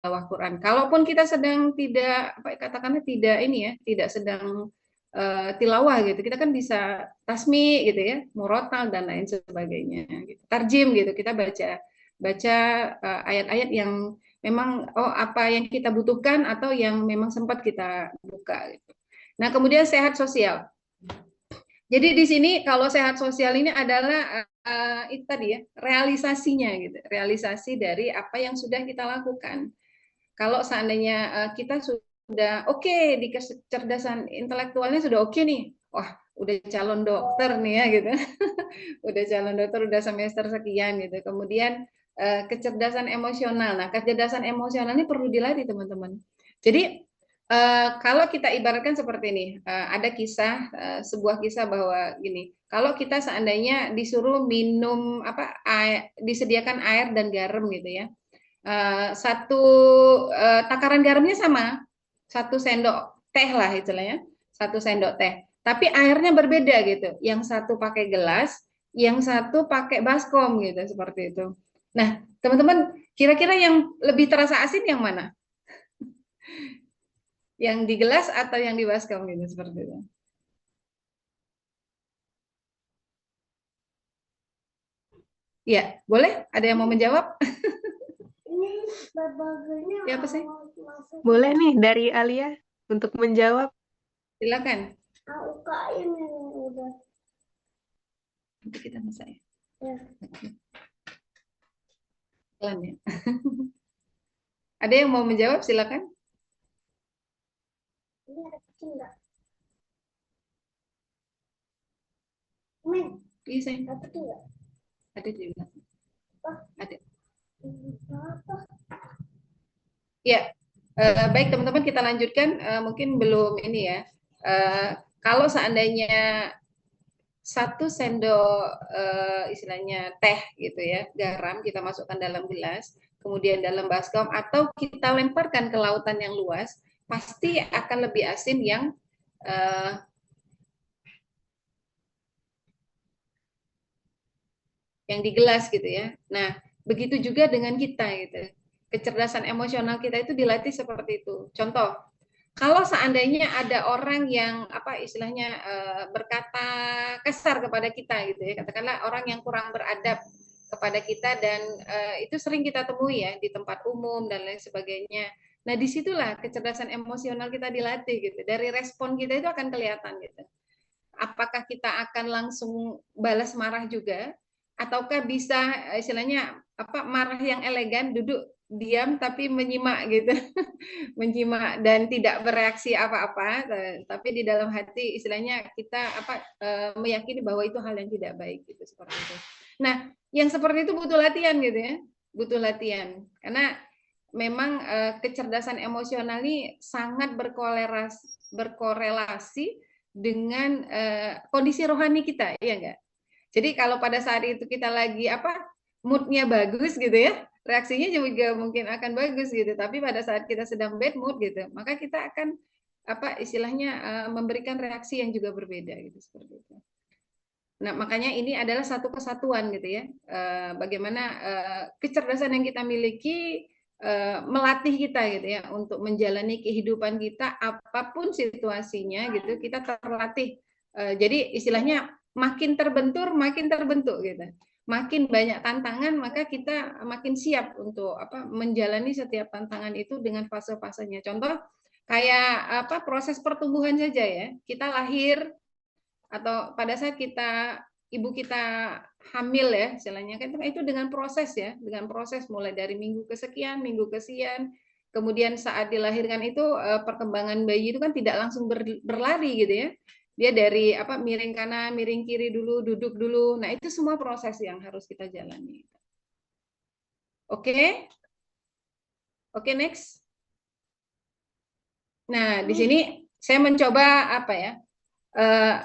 tilawah Quran. Kalaupun kita sedang tidak, apa katakanlah tidak ini ya, tidak sedang tilawah gitu, kita kan bisa tasmi gitu ya, murotal dan lain sebagainya. Gitu. Tarjim gitu, kita baca ayat-ayat yang memang apa yang kita butuhkan atau yang memang sempat kita buka. Gitu. Nah kemudian sehat sosial. Jadi di sini kalau sehat sosial ini adalah itu tadi ya realisasinya gitu, realisasi dari apa yang sudah kita lakukan. Kalau seandainya kita sudah oke di kecerdasan intelektualnya sudah oke nih, wah udah calon dokter nih ya gitu, udah calon dokter udah semester sekian gitu. Kemudian kecerdasan emosional. Nah kecerdasan emosional ini perlu dilatih teman-teman. Jadi kalau kita ibaratkan seperti ini, ada kisah, sebuah kisah bahwa gini, kalau kita seandainya disuruh minum apa, disediakan air dan garam gitu ya, satu takaran garamnya sama, 1 sendok teh lah istilahnya, 1 sendok teh. Tapi airnya berbeda gitu, yang satu pakai gelas, yang satu pakai baskom gitu, seperti itu. Nah, teman-teman, kira-kira yang lebih terasa asin yang mana? Yang di gelas atau yang di baskom gitu seperti itu. Ya, boleh? Ada yang mau menjawab? Ini babaganya Ya apa sih? Boleh nih dari Alia untuk menjawab. Silakan. ini udah. Nanti kita masak ya. Ya. Pelan ya. Ada yang mau menjawab? Silakan. Ini ada kecil nggak? Min, Iya, saya. ada kecil nggak? Ada juga. Ada. Apa? Ya, baik teman-teman kita lanjutkan. Mungkin belum ini ya. Kalau seandainya 1 sendok istilahnya teh gitu ya, garam kita masukkan dalam gelas, kemudian dalam baskom atau kita lemparkan ke lautan yang luas, pasti akan lebih asin yang di gelas gitu ya. Nah, begitu juga dengan kita gitu. Kecerdasan emosional kita itu dilatih seperti itu. Contoh, kalau seandainya ada orang yang apa istilahnya berkata kasar kepada kita gitu ya, katakanlah orang yang kurang beradab kepada kita dan itu sering kita temui ya di tempat umum dan lain sebagainya. Nah disitulah kecerdasan emosional kita dilatih gitu. Dari respon kita itu akan kelihatan gitu. Apakah kita akan langsung balas marah juga, ataukah bisa istilahnya apa marah yang elegan, duduk diam tapi menyimak gitu. Menyimak dan tidak bereaksi apa-apa, tapi di dalam hati istilahnya kita apa meyakini bahwa itu hal yang tidak baik gitu seperti itu. Nah, yang seperti itu butuh latihan gitu ya, butuh latihan karena memang kecerdasan emosional ini sangat berkorelasi dengan kondisi rohani kita, ya enggak? Jadi kalau pada saat itu kita lagi apa moodnya bagus gitu ya, reaksinya juga mungkin akan bagus gitu. Tapi pada saat kita sedang bad mood gitu, maka kita akan apa istilahnya memberikan reaksi yang juga berbeda gitu seperti itu. Nah makanya ini adalah satu kesatuan gitu ya. Bagaimana kecerdasan yang kita miliki melatih kita gitu ya untuk menjalani kehidupan kita apapun situasinya gitu kita terlatih. Jadi istilahnya makin terbentuk gitu. Makin banyak tantangan maka kita makin siap untuk apa menjalani setiap tantangan itu dengan fase-fasenya. Contoh kayak apa proses pertumbuhan saja ya. Kita lahir atau pada saat ibu kita hamil ya istilahnya kan itu dengan proses ya, dengan proses mulai dari minggu kesekian, minggu kesekian, kemudian saat dilahirkan itu perkembangan bayi itu kan tidak langsung berlari gitu ya. Dia dari apa miring kanan, miring kiri dulu, duduk dulu. Nah, itu semua proses yang harus kita jalani. Oke? Oke, next. Nah, di sini saya mencoba apa ya?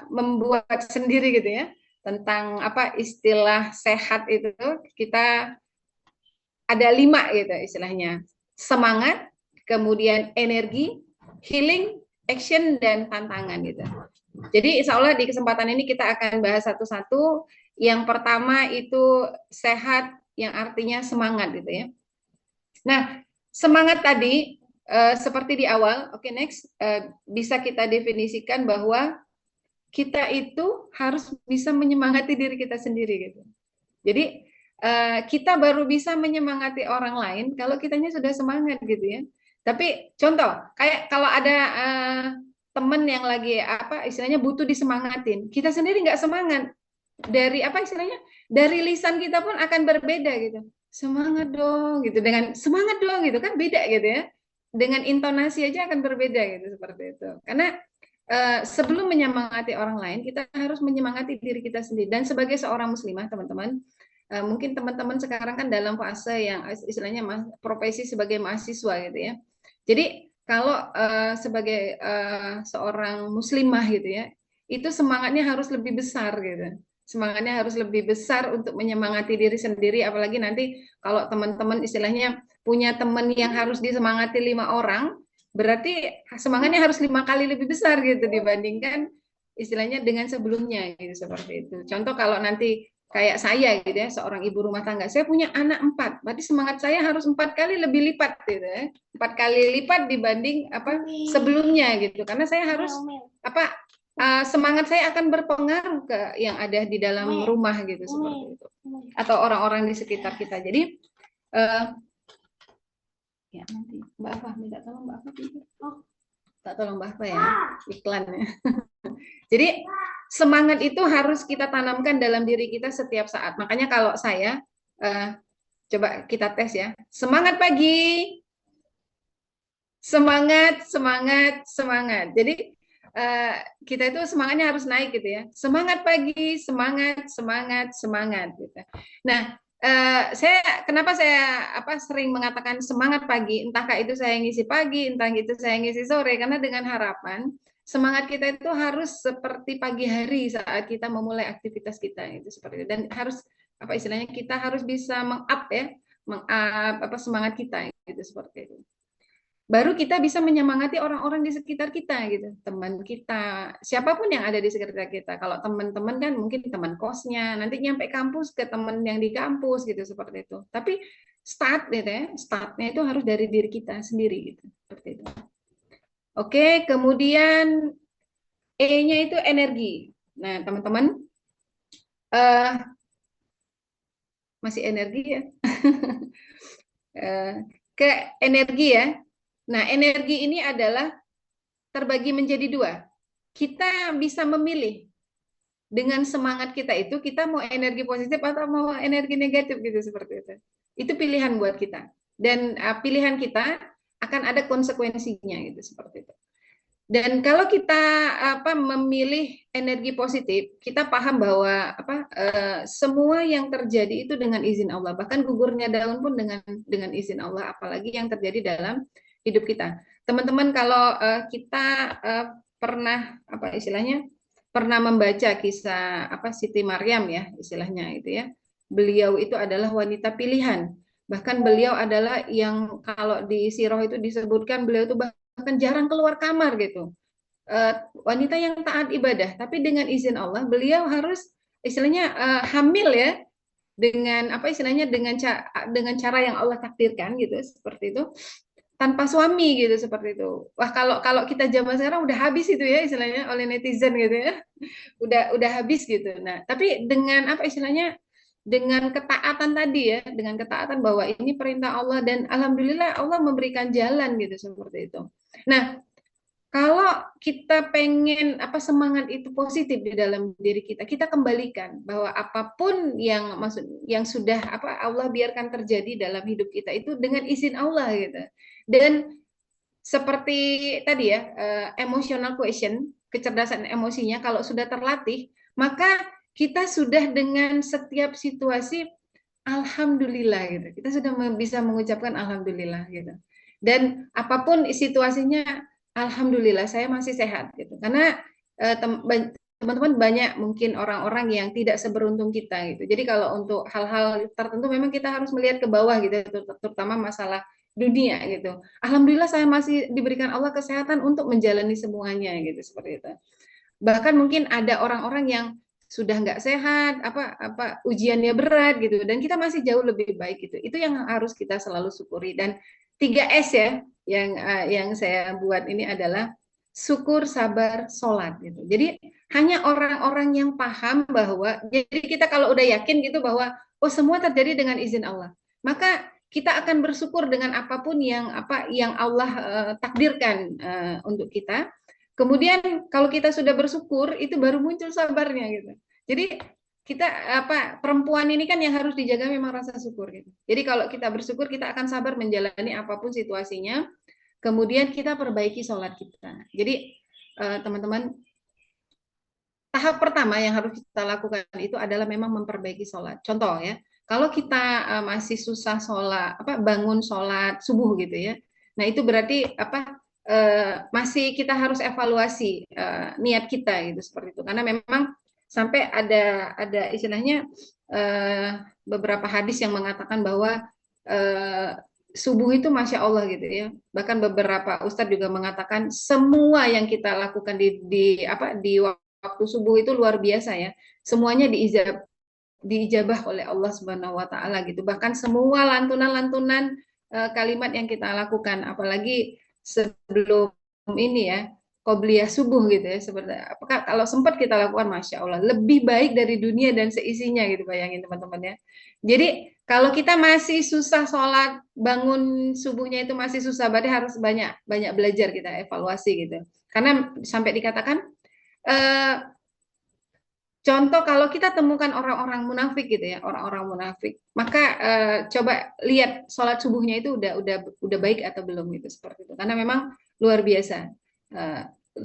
Membuat sendiri gitu ya tentang apa istilah sehat itu kita ada 5 gitu istilahnya semangat kemudian energi healing action dan tantangan gitu jadi insya Allah di kesempatan ini kita akan bahas satu-satu yang pertama itu sehat yang artinya semangat gitu ya nah semangat tadi seperti di awal, oke, next, bisa kita definisikan bahwa kita itu harus bisa menyemangati diri kita sendiri gitu. Jadi kita baru bisa menyemangati orang lain kalau kitanya sudah semangat gitu ya. Tapi contoh kayak kalau ada teman yang lagi apa istilahnya butuh disemangatin, kita sendiri nggak semangat, dari apa istilahnya, dari lisan kita pun akan berbeda gitu. Semangat dong gitu, dengan semangat dong gitu kan beda gitu ya. Dengan intonasi aja akan berbeda gitu seperti itu. Karena sebelum menyemangati orang lain, kita harus menyemangati diri kita sendiri. Dan sebagai seorang muslimah, teman-teman, mungkin teman-teman sekarang kan dalam fase yang istilahnya profesi sebagai mahasiswa gitu ya. Jadi kalau sebagai seorang muslimah gitu ya, itu semangatnya harus lebih besar gitu. Semangatnya harus lebih besar untuk menyemangati diri sendiri, apalagi nanti kalau teman-teman istilahnya punya teman yang harus disemangati 5 orang, berarti semangatnya harus 5 kali lebih besar gitu dibandingkan istilahnya dengan sebelumnya gitu, seperti itu. Contoh kalau nanti kayak saya gitu ya, seorang ibu rumah tangga, saya punya anak 4, berarti semangat saya harus 4 kali lebih lipat gitu ya, 4 kali lipat dibanding apa sebelumnya gitu, karena saya harus apa semangat saya akan berpengaruh ke yang ada di dalam rumah gitu, seperti itu, atau orang-orang di sekitar kita. Jadi ya nanti Mbak Afah minta tolong Mbak Afah tidur. Oh, tak tolong Mbak Afah ya, iklannya. Jadi semangat itu harus kita tanamkan dalam diri kita setiap saat. Makanya kalau saya coba kita tes ya. Semangat pagi. Semangat, semangat, semangat. Jadi kita itu semangatnya harus naik gitu ya. Semangat pagi, semangat, semangat, semangat gitu. Nah, kenapa saya sering mengatakan semangat pagi, entahkah itu saya ngisi pagi, entah itu saya ngisi sore, karena dengan harapan semangat kita itu harus seperti pagi hari saat kita memulai aktivitas kita itu seperti itu. Dan harus apa istilahnya, kita harus bisa meng-up ya, meng-up semangat kita gitu, seperti itu. Baru kita bisa menyemangati orang-orang di sekitar kita gitu, teman kita, siapapun yang ada di sekitar kita. Kalau teman-teman kan mungkin teman kosnya, nanti nyampe kampus ke teman yang di kampus gitu, seperti itu. Tapi start gitu ya, startnya itu harus dari diri kita sendiri gitu, seperti itu. Oke, kemudian E-nya itu energi. Nah, teman-teman masih energi ya. Ke energi ya. Nah, energi ini adalah terbagi menjadi 2. Kita bisa memilih dengan semangat kita itu, kita mau energi positif atau mau energi negatif gitu, seperti itu. Itu pilihan buat kita. Dan pilihan kita akan ada konsekuensinya gitu, seperti itu. Dan kalau kita memilih energi positif, kita paham bahwa semua yang terjadi itu dengan izin Allah. Bahkan gugurnya daun pun dengan izin Allah, apalagi yang terjadi dalam hidup kita. Teman-teman, kalau kita pernah pernah membaca kisah Siti Maryam ya, istilahnya itu ya. Beliau itu adalah wanita pilihan. Bahkan beliau adalah yang kalau di sirah itu disebutkan beliau itu bahkan jarang keluar kamar gitu. Wanita yang taat ibadah, tapi dengan izin Allah beliau harus istilahnya hamil ya, dengan dengan cara yang Allah takdirkan gitu, seperti itu, tanpa suami gitu, seperti itu. Wah, kalau kita zaman sekarang udah habis itu ya, istilahnya oleh netizen gitu ya. Udah habis gitu. Nah, tapi dengan dengan ketaatan tadi ya, dengan ketaatan bahwa ini perintah Allah, dan alhamdulillah Allah memberikan jalan gitu, seperti itu. Nah, kalau kita pengen semangat itu positif di dalam diri kita, kita kembalikan bahwa apapun yang sudah Allah biarkan terjadi dalam hidup kita itu dengan izin Allah gitu. Dan seperti tadi ya, emotional quotient, kecerdasan emosinya kalau sudah terlatih, maka kita sudah dengan setiap situasi alhamdulillah gitu. Kita sudah bisa mengucapkan alhamdulillah gitu. Dan apapun situasinya, alhamdulillah saya masih sehat gitu. Karena teman-teman banyak mungkin orang-orang yang tidak seberuntung kita gitu. Jadi kalau untuk hal-hal tertentu memang kita harus melihat ke bawah gitu, terutama masalah dunia gitu. Alhamdulillah saya masih diberikan Allah kesehatan untuk menjalani semuanya gitu, seperti itu. Bahkan mungkin ada orang-orang yang sudah nggak sehat, ujiannya berat gitu, dan kita masih jauh lebih baik gitu. Itu yang harus kita selalu syukuri. Dan 3S ya yang saya buat ini adalah syukur, sabar, sholat gitu. Jadi hanya orang-orang yang paham bahwa jadi kita kalau udah yakin gitu bahwa oh semua terjadi dengan izin Allah, maka kita akan bersyukur dengan apapun yang Allah takdirkan untuk kita. Kemudian kalau kita sudah bersyukur itu baru muncul sabarnya gitu. Jadi kita perempuan ini kan yang harus dijaga memang rasa syukur gitu. Jadi kalau kita bersyukur kita akan sabar menjalani apapun situasinya. Kemudian kita perbaiki sholat kita. Jadi teman-teman, tahap pertama yang harus kita lakukan itu adalah memang memperbaiki sholat. Contoh ya, kalau kita masih susah sholat, bangun sholat subuh gitu ya. Nah itu berarti masih kita harus evaluasi niat kita gitu seperti itu. Karena memang sampai ada istilahnya beberapa hadis yang mengatakan bahwa subuh itu masya Allah gitu ya. Bahkan beberapa ustadz juga mengatakan semua yang kita lakukan di waktu subuh itu luar biasa ya. Semuanya diijabah oleh Allah Subhanahu wa taala gitu. Bahkan semua lantunan-lantunan kalimat yang kita lakukan apalagi sebelum ini ya, qobliyah subuh gitu ya. Seperti apakah kalau sempat kita lakukan masya Allah lebih baik dari dunia dan seisinya gitu, bayangin teman-teman ya. Jadi kalau kita masih susah sholat, bangun subuhnya itu masih susah, berarti harus banyak belajar kita evaluasi gitu. Karena sampai dikatakan contoh kalau kita temukan orang-orang munafik gitu ya, orang-orang munafik, maka coba lihat sholat subuhnya itu udah baik atau belum gitu seperti itu. Karena memang luar biasa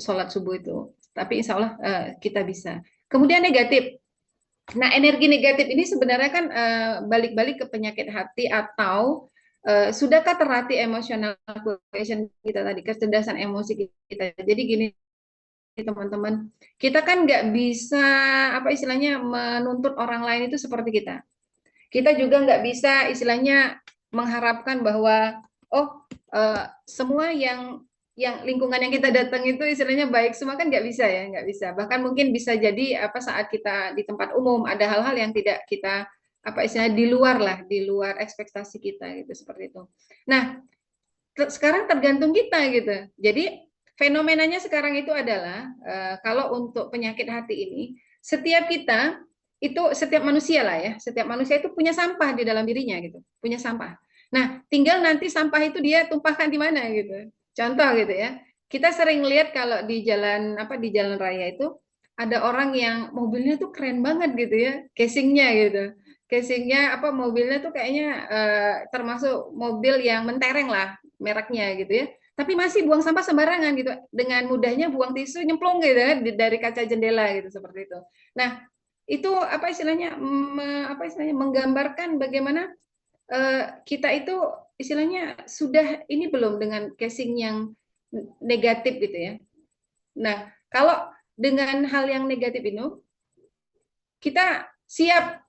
sholat subuh itu. Tapi insya Allah kita bisa. Kemudian negatif. Nah, energi negatif ini sebenarnya kan balik-balik ke penyakit hati atau sudahkah terlatih emosional quotient kita tadi, kecerdasan emosi kita. Jadi gini teman-teman, kita kan nggak bisa istilahnya menuntut orang lain itu seperti kita. Kita juga nggak bisa istilahnya mengharapkan bahwa semua yang lingkungan yang kita datang itu istilahnya baik semua, kan nggak bisa ya, nggak bisa. Bahkan mungkin bisa jadi saat kita di tempat umum ada hal-hal yang tidak kita istilahnya di luar ekspektasi kita gitu seperti itu. Nah, sekarang tergantung kita gitu. Jadi fenomenanya sekarang itu adalah kalau untuk penyakit hati ini setiap manusia lah ya, setiap manusia itu punya sampah di dalam dirinya gitu, punya sampah. Nah, tinggal nanti sampah itu dia tumpahkan di mana gitu. Contoh gitu ya, kita sering lihat kalau di jalan raya itu ada orang yang mobilnya tuh keren banget gitu ya, casingnya mobilnya tuh kayaknya termasuk mobil yang mentereng lah mereknya gitu ya, tapi masih buang sampah sembarangan gitu, dengan mudahnya buang tisu nyemplung gitu ya dari kaca jendela gitu seperti itu. Nah itu istilahnya menggambarkan bagaimana kita itu istilahnya sudah ini belum dengan casing yang negatif gitu ya. Nah, kalau dengan hal yang negatif itu kita siap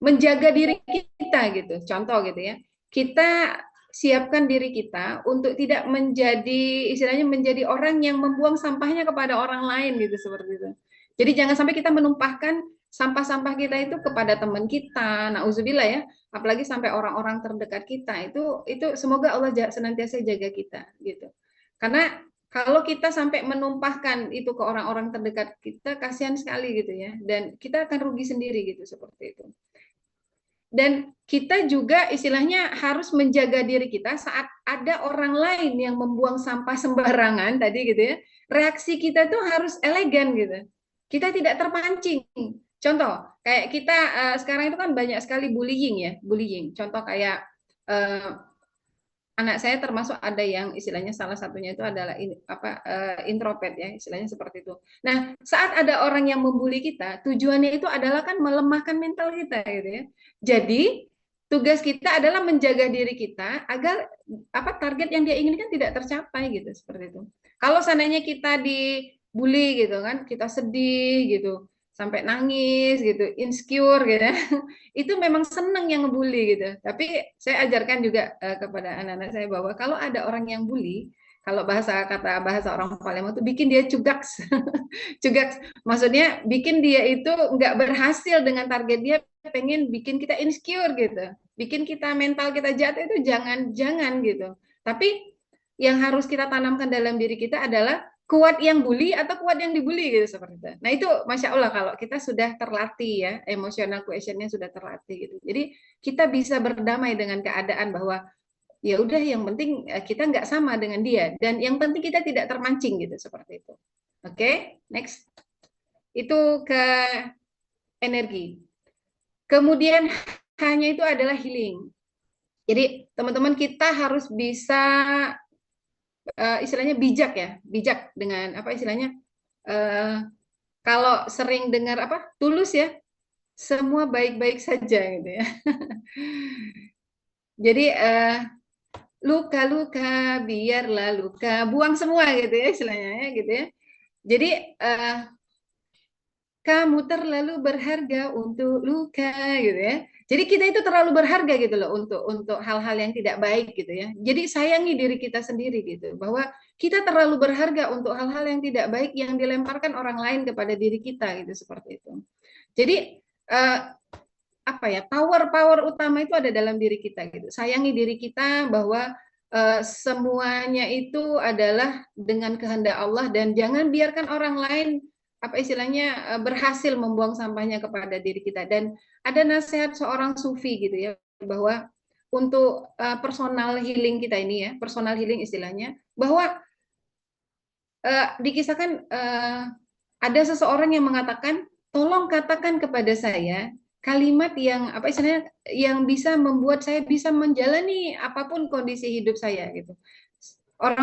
menjaga diri kita gitu. Contoh gitu ya. Kita siapkan diri kita untuk tidak menjadi orang yang membuang sampahnya kepada orang lain gitu seperti itu. Jadi jangan sampai kita menumpahkan sampah-sampah kita itu kepada teman kita, nauzubillah ya, apalagi sampai orang-orang terdekat kita. Itu semoga Allah senantiasa jaga kita gitu. Karena kalau kita sampai menumpahkan itu ke orang-orang terdekat kita, kasihan sekali gitu ya, dan kita akan rugi sendiri gitu seperti itu. Dan kita juga istilahnya harus menjaga diri kita saat ada orang lain yang membuang sampah sembarangan tadi gitu ya. Reaksi kita tuh harus elegan gitu. Kita tidak terpancing. Contoh, kayak kita sekarang itu kan banyak sekali bullying. Contoh kayak anak saya termasuk ada yang istilahnya salah satunya itu adalah introvert ya, istilahnya seperti itu. Nah, saat ada orang yang membuli kita, tujuannya itu adalah kan melemahkan mental kita gitu ya. Jadi, tugas kita adalah menjaga diri kita agar target yang dia inginkan tidak tercapai gitu, seperti itu. Kalau seandainya kita dibully gitu kan, kita sedih gitu, sampai nangis gitu, insecure gitu, itu memang senang yang ngebully gitu. Tapi saya ajarkan juga kepada anak-anak saya bahwa kalau ada orang yang bully, kalau bahasa orang Palembang itu bikin dia cugaks, cugaks, maksudnya bikin dia itu nggak berhasil dengan target dia, pengen bikin kita insecure gitu. bikin kita mental kita jatuh itu jangan gitu. Tapi yang harus kita tanamkan dalam diri kita adalah kuat yang bully atau kuat yang dibully gitu seperti itu. Nah itu Masya Allah kalau kita sudah terlatih ya, emotional quotient-nya sudah terlatih gitu. Jadi kita bisa berdamai dengan keadaan bahwa ya udah yang penting kita nggak sama dengan dia dan yang penting kita tidak termancing gitu seperti itu. Oke, next. Itu ke energi. Kemudian hanya itu adalah healing. Jadi teman-teman kita harus bisa istilahnya bijak ya, bijak dengan apa istilahnya kalau sering dengar apa tulus ya, semua baik-baik saja gitu ya. Jadi luka-luka biarlah luka, buang semua gitu ya istilahnya ya gitu ya. Jadi kamu terlalu berharga untuk luka gitu ya. Jadi kita itu terlalu berharga gitu loh untuk hal-hal yang tidak baik gitu ya. Jadi sayangi diri kita sendiri gitu bahwa kita terlalu berharga untuk hal-hal yang tidak baik yang dilemparkan orang lain kepada diri kita gitu seperti itu. Jadi apa ya, power utama itu ada dalam diri kita gitu. Sayangi diri kita bahwa semuanya itu adalah dengan kehendak Allah dan jangan biarkan orang lain apa istilahnya berhasil membuang sampahnya kepada diri kita. Dan ada nasihat seorang sufi gitu ya bahwa untuk personal healing kita ini ya, personal healing istilahnya, bahwa dikisahkan ada seseorang yang mengatakan, tolong katakan kepada saya kalimat yang apa istilahnya yang bisa membuat saya bisa menjalani apapun kondisi hidup saya gitu.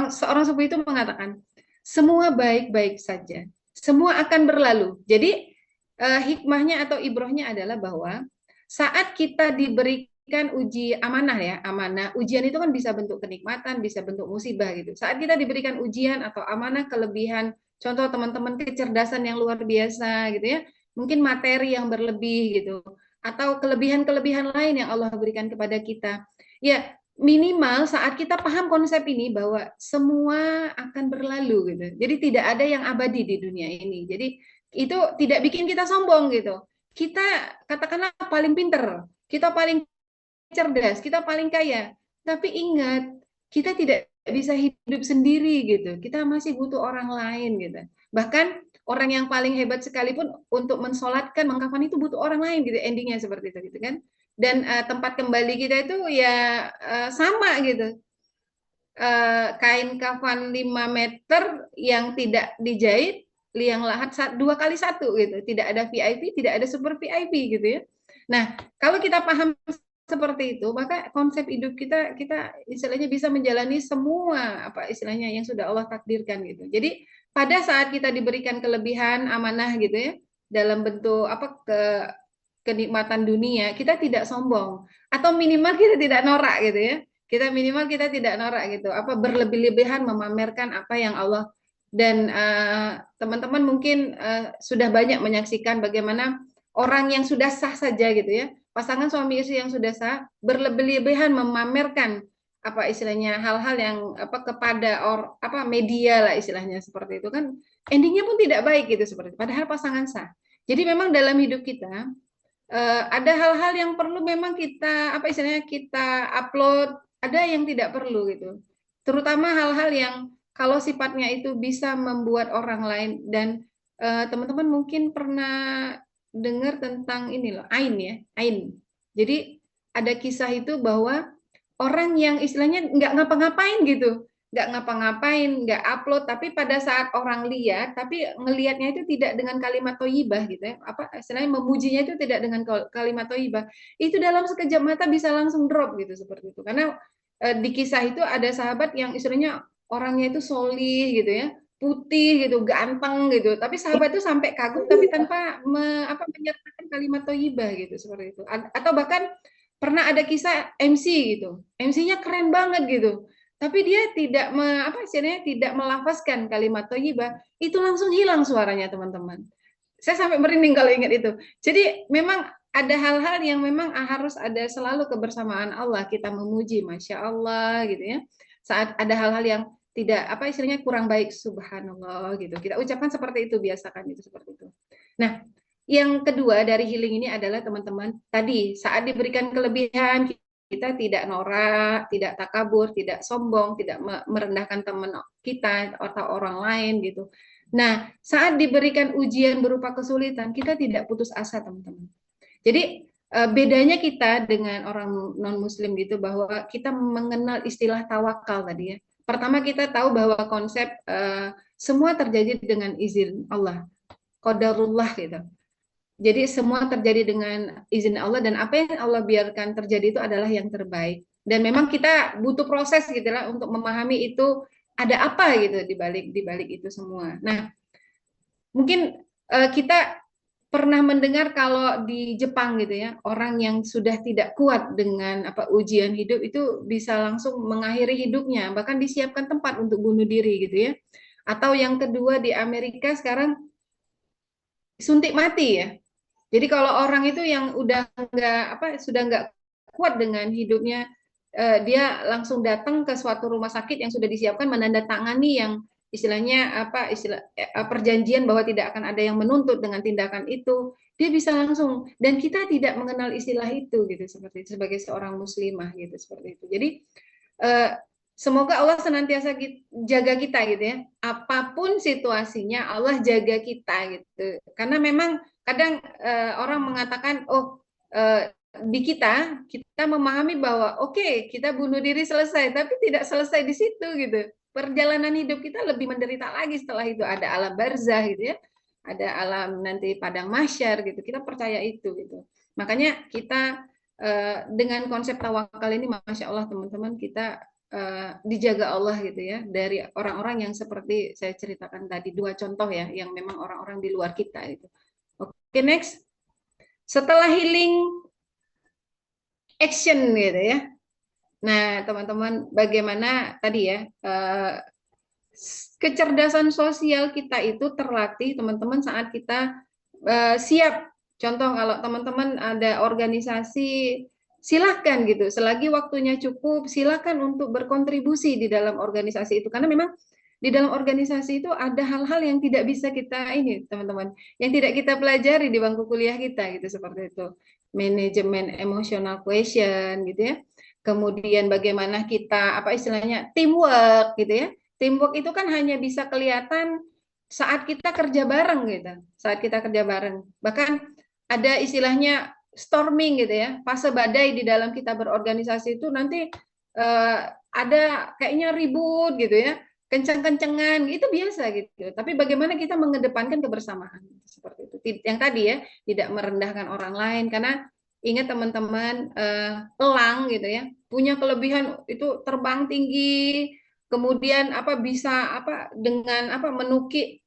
Seorang sufi itu mengatakan, semua baik-baik saja. Semua akan berlalu. Jadi hikmahnya atau ibrohnya adalah bahwa saat kita diberikan uji amanah ya, amanah, ujian itu kan bisa bentuk kenikmatan, bisa bentuk musibah gitu. Saat kita diberikan ujian atau amanah kelebihan, contoh teman-teman kecerdasan yang luar biasa gitu ya, mungkin materi yang berlebih gitu, atau kelebihan-kelebihan lain yang Allah berikan kepada kita. Ya, minimal saat kita paham konsep ini bahwa semua akan berlalu gitu. Jadi tidak ada yang abadi di dunia ini. Jadi itu tidak bikin kita sombong gitu. Kita katakanlah paling pinter, kita paling cerdas, kita paling kaya. Tapi ingat, kita tidak bisa hidup sendiri gitu. Kita masih butuh orang lain gitu. Bahkan orang yang paling hebat sekalipun untuk mensolatkan, mengkafan itu butuh orang lain gitu. Endingnya seperti itu gitu kan. Dan tempat kembali kita itu ya sama gitu. Kain kafan 5 meter yang tidak dijahit, liang lahat 2x1 gitu. Tidak ada VIP, tidak ada super VIP gitu ya. Nah, kalau kita paham seperti itu, maka konsep hidup kita istilahnya bisa menjalani semua apa istilahnya yang sudah Allah takdirkan gitu. Jadi pada saat kita diberikan kelebihan amanah gitu ya, dalam bentuk apa kenikmatan dunia, kita tidak sombong atau minimal kita tidak norak gitu ya. Kita minimal kita tidak norak gitu, apa berlebih-lebihan memamerkan apa yang Allah dan teman-teman mungkin sudah banyak menyaksikan bagaimana orang yang sudah sah saja gitu ya, pasangan suami istri yang sudah sah berlebih-lebihan memamerkan apa istilahnya hal-hal yang apa kepada apa media lah istilahnya seperti itu kan endingnya pun tidak baik gitu seperti itu. Padahal pasangan sah. Jadi memang dalam hidup kita ada hal-hal yang perlu memang kita apa istilahnya kita upload, ada yang tidak perlu gitu. Terutama hal-hal yang kalau sifatnya itu bisa membuat orang lain dan teman-teman mungkin pernah dengar tentang ini loh, ain ya, ain. Jadi ada kisah itu bahwa orang yang istilahnya nggak ngapa-ngapain gitu, nggak ngapa-ngapain, nggak upload, tapi pada saat orang lihat, tapi ngelihatnya itu tidak dengan kalimat thayyibah gitu ya, apa istilahnya memujinya itu tidak dengan kalimat thayyibah, itu dalam sekejap mata bisa langsung drop gitu seperti itu. Karena di kisah itu ada sahabat yang istilahnya orangnya itu solih gitu ya, putih gitu, ganteng gitu, tapi sahabat itu sampai kagum tapi tanpa menyertakan kalimat thayyibah gitu seperti itu. Atau bahkan pernah ada kisah MC gitu, MC-nya keren banget gitu, tapi dia tidak istilahnya tidak melafazkan kalimat thayyibah, itu langsung hilang suaranya teman-teman. Saya sampai merinding kalau ingat itu. Jadi memang ada hal-hal yang memang harus ada selalu kebersamaan Allah, kita memuji Masya Allah gitu ya. Saat ada hal-hal yang tidak apa istilahnya kurang baik, subhanallah gitu. Kita ucapkan seperti itu, biasakan itu seperti itu. Nah, yang kedua dari healing ini adalah teman-teman tadi saat diberikan kelebihan kita tidak norak, tidak takabur, tidak sombong, tidak merendahkan teman kita atau orang lain gitu. Nah, saat diberikan ujian berupa kesulitan, kita tidak putus asa, teman-teman. Jadi bedanya kita dengan orang non-muslim gitu, bahwa kita mengenal istilah tawakal tadi ya. Pertama kita tahu bahwa konsep semua terjadi dengan izin Allah, qadarullah gitu. Jadi semua terjadi dengan izin Allah, dan apa yang Allah biarkan terjadi itu adalah yang terbaik. Dan memang kita butuh proses gitu lah untuk memahami itu ada apa gitu di balik itu semua. Nah, mungkin kita pernah mendengar kalau di Jepang gitu ya, orang yang sudah tidak kuat dengan ujian hidup itu bisa langsung mengakhiri hidupnya, bahkan disiapkan tempat untuk bunuh diri gitu ya. Atau yang kedua di Amerika sekarang suntik mati ya. Jadi kalau orang itu yang sudah nggak kuat dengan hidupnya, dia langsung datang ke suatu rumah sakit yang sudah disiapkan, menandatangani yang istilahnya perjanjian bahwa tidak akan ada yang menuntut dengan tindakan itu, dia bisa langsung. Dan kita tidak mengenal istilah itu gitu, seperti itu sebagai seorang muslimah gitu, seperti itu. Jadi semoga Allah senantiasa jaga kita gitu ya. Apapun situasinya Allah jaga kita gitu. Karena memang kadang orang mengatakan di kita memahami bahwa oke, kita bunuh diri selesai, tapi tidak selesai di situ gitu. Perjalanan hidup kita lebih menderita lagi setelah itu, ada alam barzah gitu ya. Ada alam nanti padang mahsyar gitu. Kita percaya itu gitu. Makanya kita dengan konsep tawakal ini, Masya Allah teman-teman, kita dijaga Allah gitu ya, dari orang-orang yang seperti saya ceritakan tadi, dua contoh ya, yang memang orang-orang di luar kita itu. Oke, next. Setelah healing action gitu ya. Nah, teman-teman, bagaimana tadi ya, kecerdasan sosial kita itu terlatih, teman-teman, saat kita siap. Contoh, kalau teman-teman ada organisasi, silakan gitu, selagi waktunya cukup, silakan untuk berkontribusi di dalam organisasi itu, karena memang di dalam organisasi itu ada hal-hal yang tidak bisa kita ini, teman-teman, yang tidak kita pelajari di bangku kuliah kita gitu, seperti itu. Manajemen emotional quotient gitu ya. Kemudian bagaimana kita istilahnya teamwork gitu ya. Teamwork itu kan hanya bisa kelihatan saat kita kerja bareng gitu. Saat kita kerja bareng. Bahkan ada istilahnya storming gitu ya, fase badai di dalam kita berorganisasi itu nanti ada kayaknya ribut gitu ya, kencang-kencengan, itu biasa gitu. Tapi bagaimana kita mengedepankan kebersamaan seperti itu. Yang tadi ya, tidak merendahkan orang lain, karena ingat teman-teman, elang gitu ya, punya kelebihan itu terbang tinggi, kemudian bisa dengan menukik,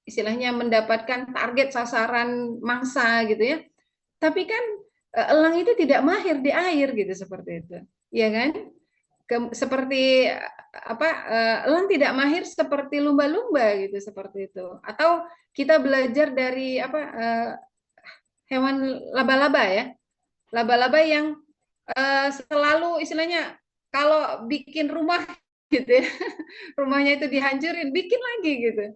istilahnya mendapatkan target sasaran mangsa gitu ya. Tapi kan elang itu tidak mahir di air gitu, seperti itu. Ya kan? Seperti elang tidak mahir seperti lumba-lumba gitu, seperti itu. Atau kita belajar dari hewan laba-laba ya. Laba-laba yang selalu istilahnya kalau bikin rumah gitu ya, rumahnya itu dihancurin, bikin lagi gitu.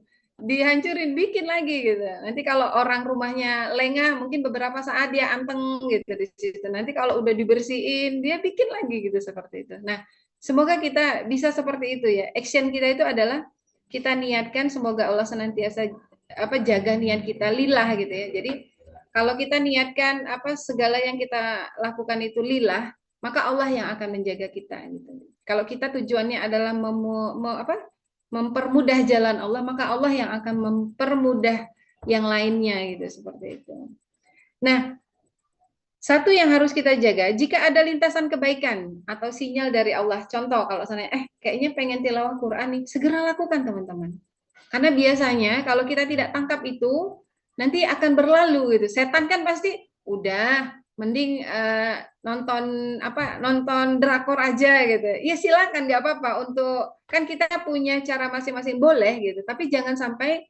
Dihancurin, bikin lagi gitu. Nanti kalau orang rumahnya lengah, mungkin beberapa saat dia anteng gitu di situ. Nanti kalau udah dibersihin, dia bikin lagi gitu, seperti itu. Nah, semoga kita bisa seperti itu ya. Action kita itu adalah kita niatkan, semoga Allah senantiasa jaga niat kita lillah gitu ya. Jadi kalau kita niatkan segala yang kita lakukan itu lillah, maka Allah yang akan menjaga kita gitu. Kalau kita tujuannya adalah mempermudah jalan Allah, maka Allah yang akan mempermudah yang lainnya gitu, seperti itu. Nah, satu yang harus kita jaga, jika ada lintasan kebaikan atau sinyal dari Allah, contoh kalau saya kayaknya pengen tilawah Quran nih, segera lakukan teman-teman. Karena biasanya kalau kita tidak tangkap itu, nanti akan berlalu gitu. Setan kan pasti udah mending nonton drakor aja gitu. Ya silakan, nggak apa-apa, untuk kan kita punya cara masing-masing, boleh gitu. Tapi jangan sampai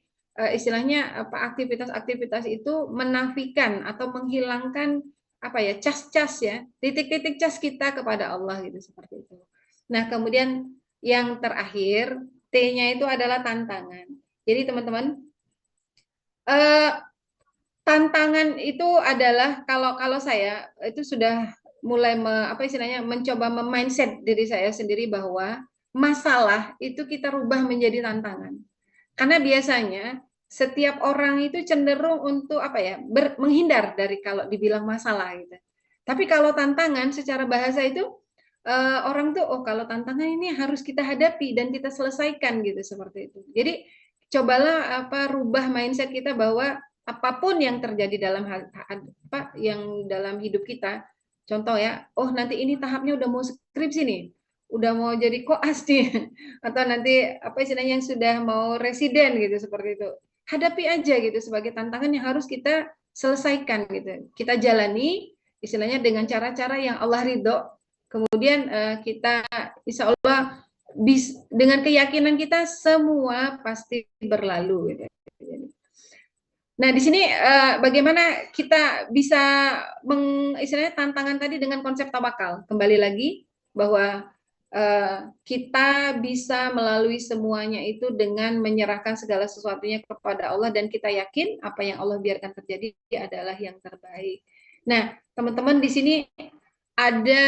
istilahnya aktivitas-aktivitas itu menafikan atau menghilangkan cas-cas ya, titik-titik cas kita kepada Allah gitu, seperti itu. Nah, kemudian yang terakhir T-nya itu adalah tantangan. Jadi teman-teman, tantangan itu adalah kalau saya itu sudah apa istilahnya mencoba mindset diri saya sendiri bahwa masalah itu kita rubah menjadi tantangan. Karena biasanya setiap orang itu cenderung untuk apa ya menghindar dari kalau dibilang masalah gitu. Tapi kalau tantangan secara bahasa itu orang tuh oh kalau tantangan ini harus kita hadapi dan kita selesaikan gitu seperti itu. Jadi cobalah apa rubah mindset kita bahwa apapun yang terjadi dalam yang dalam hidup kita. Contoh ya, oh nanti ini tahapnya udah mau skripsi nih, udah mau jadi koas nih, atau nanti apa istilahnya yang sudah mau residen gitu seperti itu. Hadapi aja gitu sebagai tantangan yang harus kita selesaikan gitu. Kita jalani istilahnya dengan cara-cara yang Allah ridho. Kemudian kita insya Allah dengan keyakinan kita semua pasti berlalu gitu. Nah, di sini bagaimana kita bisa istilahnya tantangan tadi dengan konsep tawakal. Kembali lagi bahwa kita bisa melalui semuanya itu dengan menyerahkan segala sesuatunya kepada Allah dan kita yakin apa yang Allah biarkan terjadi adalah yang terbaik. Nah, teman-teman di sini ada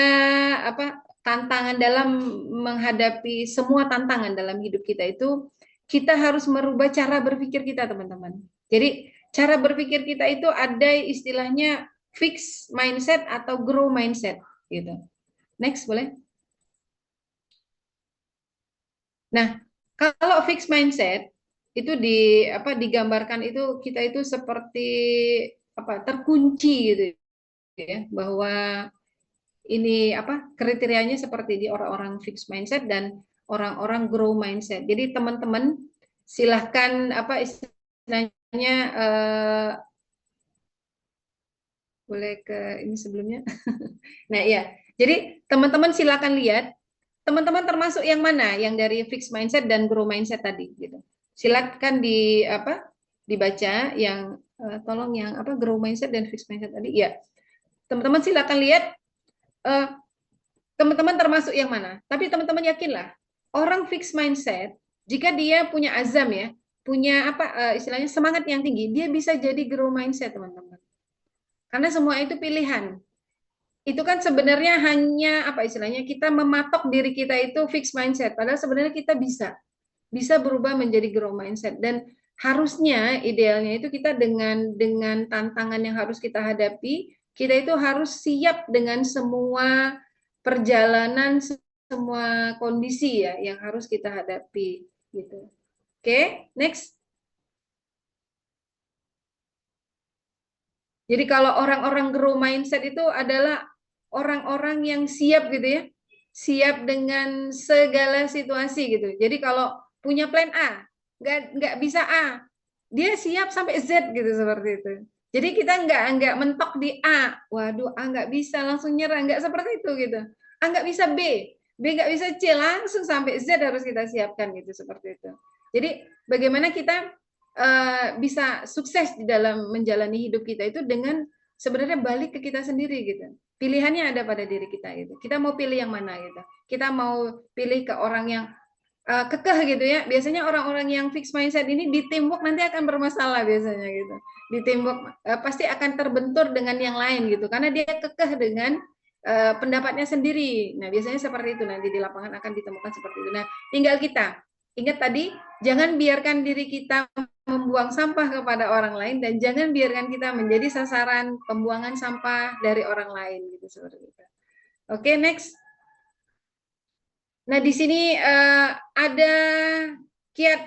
apa tantangan dalam menghadapi semua tantangan dalam hidup kita itu kita harus merubah cara berpikir kita, teman-teman. Jadi cara berpikir kita itu ada istilahnya fix mindset atau grow mindset gitu. Next boleh. Nah, kalau fix mindset itu digambarkan itu kita itu seperti apa terkunci gitu ya bahwa ini apa kriterianya seperti di orang-orang fix mindset dan orang-orang grow mindset. Jadi teman-teman silahkan apa istilahnya boleh ke ini sebelumnya. Nah ya, jadi teman-teman silakan lihat teman-teman termasuk yang mana yang dari fixed mindset dan grow mindset tadi gitu. Silakan dibaca yang tolong yang apa grow mindset dan fixed mindset tadi ya. Teman-teman silakan lihat teman-teman termasuk yang mana. Tapi teman-teman yakinlah orang fixed mindset jika dia punya azam ya, punya apa istilahnya semangat yang tinggi, dia bisa jadi grow mindset teman-teman. Karena semua itu pilihan. Itu kan sebenarnya hanya apa istilahnya kita mematok diri kita itu fixed mindset padahal sebenarnya kita bisa berubah menjadi grow mindset dan harusnya idealnya itu kita dengan tantangan yang harus kita hadapi kita itu harus siap dengan semua perjalanan semua kondisi ya yang harus kita hadapi gitu. Oke, next. Jadi kalau orang-orang grow mindset itu adalah orang-orang yang siap gitu ya, siap dengan segala situasi gitu. Jadi kalau punya plan A, nggak bisa A, dia siap sampai Z gitu seperti itu. Jadi kita nggak mentok di A, waduh A nggak bisa langsung nyerah, nggak seperti itu gitu. A nggak bisa B nggak bisa C langsung sampai Z harus kita siapkan gitu seperti itu. Jadi bagaimana kita bisa sukses di dalam menjalani hidup kita itu dengan sebenarnya balik ke kita sendiri gitu. Pilihannya ada pada diri kita gitu. Kita mau pilih yang mana gitu. Kita mau pilih ke orang yang kekeh gitu ya. Biasanya orang-orang yang fixed mindset ini di teamwork nanti akan bermasalah biasanya gitu. Di teamwork pasti akan terbentur dengan yang lain gitu karena dia kekeh dengan pendapatnya sendiri. Nah, biasanya seperti itu nanti di lapangan akan ditemukan seperti itu. Nah, tinggal kita ingat tadi jangan biarkan diri kita membuang sampah kepada orang lain dan jangan biarkan kita menjadi sasaran pembuangan sampah dari orang lain gitu seperti itu. Oke, next. Nah, di sini ada kiat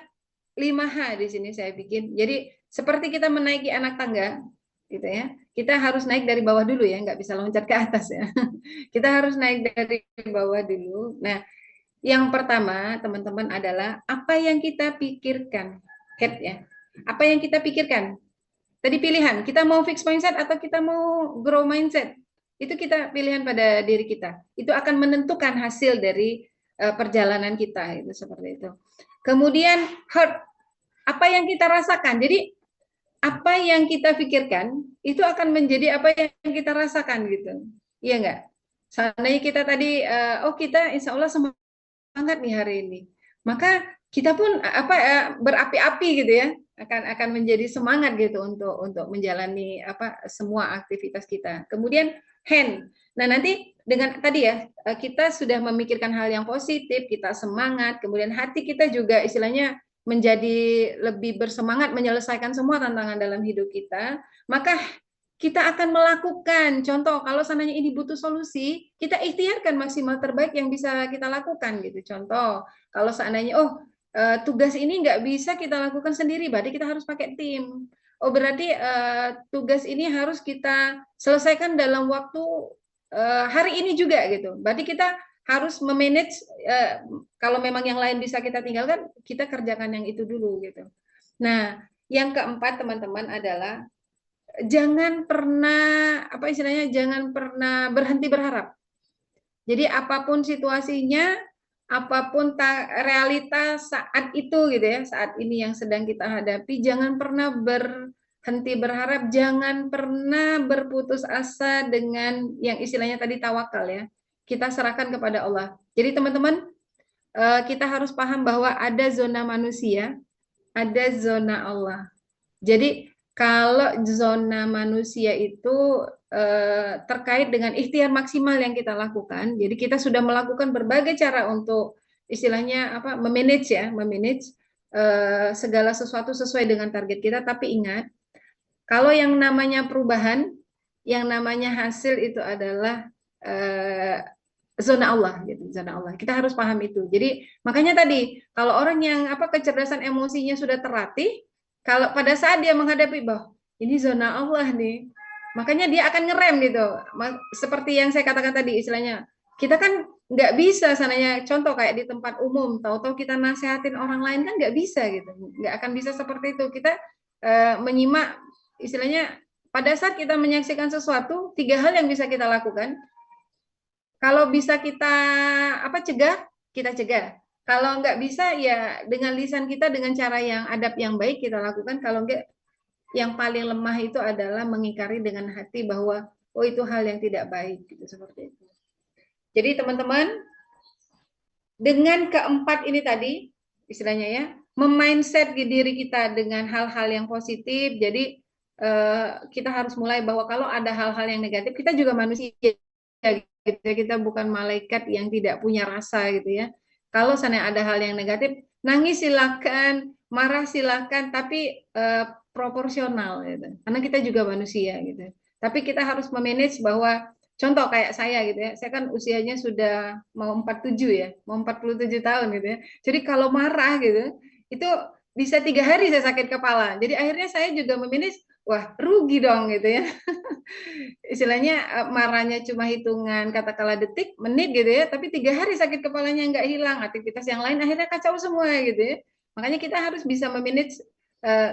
5H di sini saya bikin. Jadi seperti kita menaiki anak tangga gitu ya. Kita harus naik dari bawah dulu ya, nggak bisa loncat ke atas ya. Kita harus naik dari bawah dulu. Nah, yang pertama, teman-teman adalah apa yang kita pikirkan. Head ya. Apa yang kita pikirkan? Tadi pilihan, kita mau fixed mindset atau kita mau grow mindset. Itu kita pilihan pada diri kita. Itu akan menentukan hasil dari perjalanan kita itu seperti itu. Kemudian heart, apa yang kita rasakan. Jadi apa yang kita pikirkan itu akan menjadi apa yang kita rasakan gitu. Iya enggak? Seandainya kita tadi kita insya Allah semangat nih hari ini. Maka kita pun berapi-api gitu ya, akan menjadi semangat gitu untuk menjalani semua aktivitas kita. Kemudian hand. Nah, nanti dengan tadi ya, kita sudah memikirkan hal yang positif, kita semangat, kemudian hati kita juga istilahnya menjadi lebih bersemangat menyelesaikan semua tantangan dalam hidup kita, maka kita akan melakukan. Contoh, kalau seandainya ini butuh solusi, kita ikhtiarkan maksimal terbaik yang bisa kita lakukan gitu. Contoh, kalau seandainya tugas ini nggak bisa kita lakukan sendiri, berarti kita harus pakai tim. Oh, berarti tugas ini harus kita selesaikan dalam waktu hari ini juga gitu. Berarti kita harus memanage, kalau memang yang lain bisa kita tinggalkan, kita kerjakan yang itu dulu gitu. Nah, yang keempat teman-teman adalah jangan pernah jangan pernah berhenti berharap. Jadi apapun situasinya, apapun realitas saat itu gitu ya, saat ini yang sedang kita hadapi, jangan pernah berhenti berharap, jangan pernah berputus asa dengan yang istilahnya tadi tawakal ya. Kita serahkan kepada Allah. Jadi teman-teman, kita harus paham bahwa ada zona manusia, ada zona Allah. Jadi kalau zona manusia itu terkait dengan ikhtiar maksimal yang kita lakukan, jadi kita sudah melakukan berbagai cara untuk istilahnya memanage segala sesuatu sesuai dengan target kita. Tapi ingat, kalau yang namanya perubahan, yang namanya hasil itu adalah zona Allah gitu, zona Allah. Kita harus paham itu. Jadi makanya tadi kalau orang yang kecerdasan emosinya sudah terlatih, kalau pada saat dia menghadapi ini zona Allah nih, makanya dia akan ngerem gitu. Seperti yang saya katakan tadi istilahnya, kita kan nggak bisa sananya contoh kayak di tempat umum, tahu-tahu kita nasehatin orang lain kan nggak bisa gitu, nggak akan bisa seperti itu. Kita menyimak istilahnya pada saat kita menyaksikan sesuatu, 3 hal yang bisa kita lakukan. Kalau bisa kita cegah, kita cegah. Kalau nggak bisa ya dengan lisan kita, dengan cara yang adab yang baik kita lakukan. Kalau nggak, yang paling lemah itu adalah mengingkari dengan hati bahwa itu hal yang tidak baik gitu, seperti itu. Jadi teman-teman, dengan keempat ini tadi istilahnya ya, memindset di diri kita dengan hal-hal yang positif. Jadi kita harus mulai bahwa kalau ada hal-hal yang negatif, kita juga manusia gitu, kita bukan malaikat yang tidak punya rasa gitu ya. Kalau seandainya ada hal yang negatif, nangis silakan, marah silakan, tapi proporsional gitu. Karena kita juga manusia gitu. Tapi kita harus memanage bahwa contoh kayak saya gitu ya. Saya kan usianya sudah mau 47 ya, mau 47 tahun gitu ya. Jadi kalau marah gitu, itu bisa 3 hari saya sakit kepala. Jadi akhirnya saya juga memanage, wah rugi dong gitu ya. Istilahnya marahnya cuma hitungan katakanlah detik, menit gitu ya, tapi 3 hari sakit kepalanya nggak hilang, aktivitas yang lain akhirnya kacau semua gitu ya. Makanya kita harus bisa memanage,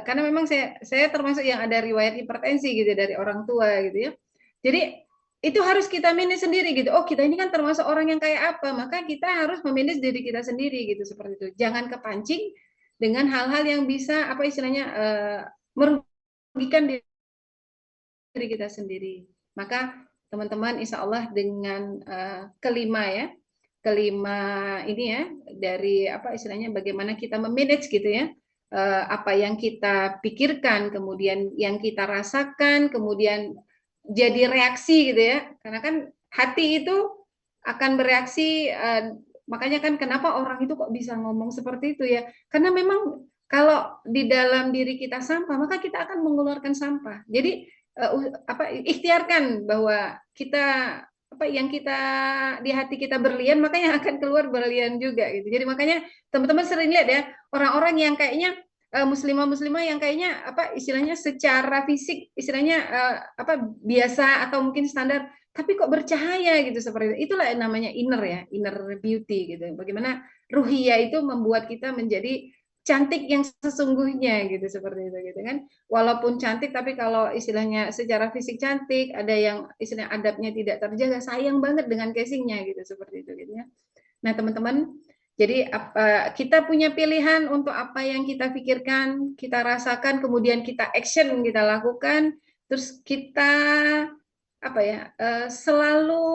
karena memang saya termasuk yang ada riwayat hipertensi gitu dari orang tua gitu ya. Jadi itu harus kita manage sendiri gitu. Oh, kita ini kan termasuk orang yang kayak apa, maka kita harus memanage diri kita sendiri gitu, seperti itu. Jangan kepancing dengan hal-hal yang bisa istilahnya merugikan diri kita sendiri. Maka teman-teman insya Allah dengan kelima ini ya, dari istilahnya bagaimana kita memanage gitu ya, apa yang kita pikirkan, kemudian yang kita rasakan, kemudian jadi reaksi gitu ya, karena kan hati itu akan bereaksi, makanya kan kenapa orang itu kok bisa ngomong seperti itu ya, karena memang kalau di dalam diri kita sampah, maka kita akan mengeluarkan sampah. Jadi ikhtiarkan bahwa kita yang kita di hati kita berlian, maka yang akan keluar berlian juga gitu. Jadi makanya teman-teman sering lihat ya, orang-orang yang kayaknya muslimah-muslimah yang kayaknya istilahnya secara fisik istilahnya biasa atau mungkin standar, tapi kok bercahaya gitu seperti itu. Itulah yang namanya inner beauty gitu. Bagaimana ruhiyah itu membuat kita menjadi cantik yang sesungguhnya gitu, seperti itu gitu kan. Walaupun cantik tapi kalau istilahnya secara fisik cantik, ada yang istilahnya adabnya tidak terjaga, sayang banget dengan casingnya gitu, seperti itu gitu ya. Nah teman-teman, jadi kita punya pilihan untuk apa yang kita pikirkan, kita rasakan, kemudian kita action, kita lakukan, terus kita selalu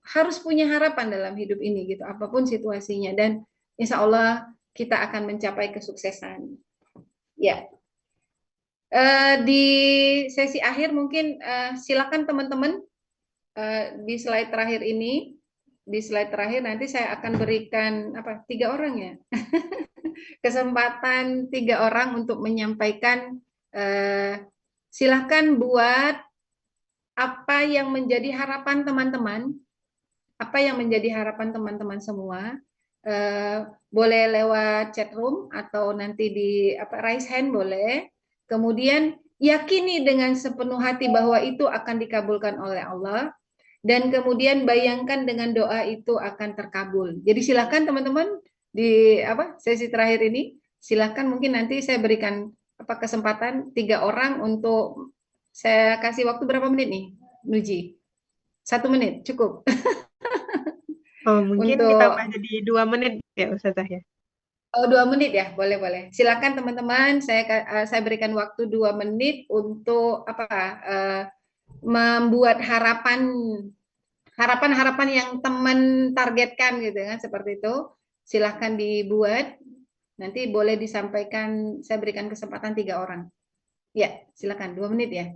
harus punya harapan dalam hidup ini gitu, apapun situasinya, dan insya Allah kita akan mencapai kesuksesan. Ya, di sesi akhir mungkin silakan teman-teman di slide terakhir ini, di slide terakhir nanti saya akan berikan apa 3 orang ya, kesempatan 3 orang untuk menyampaikan. Silahkan buat apa yang menjadi harapan teman-teman, apa yang menjadi harapan teman-teman semua. Boleh lewat chat room atau nanti di apa raise hand boleh. Kemudian yakini dengan sepenuh hati bahwa itu akan dikabulkan oleh Allah, dan kemudian bayangkan dengan doa itu akan terkabul. Jadi silakan teman-teman di apa sesi terakhir ini, silakan mungkin nanti saya berikan apa kesempatan 3 orang untuk, saya kasih waktu berapa menit nih, Nuji? 1 menit cukup. Oh, mungkin ditambah Untuk jadi 2 menit ya Ustazah ya. 2 menit ya, boleh boleh. Silakan teman-teman, saya berikan waktu 2 menit untuk apa membuat harapan-harapan yang teman targetkan gitu kan, seperti itu. Silahkan dibuat. Nanti boleh disampaikan, saya berikan kesempatan 3 orang. Ya, silakan 2 menit ya.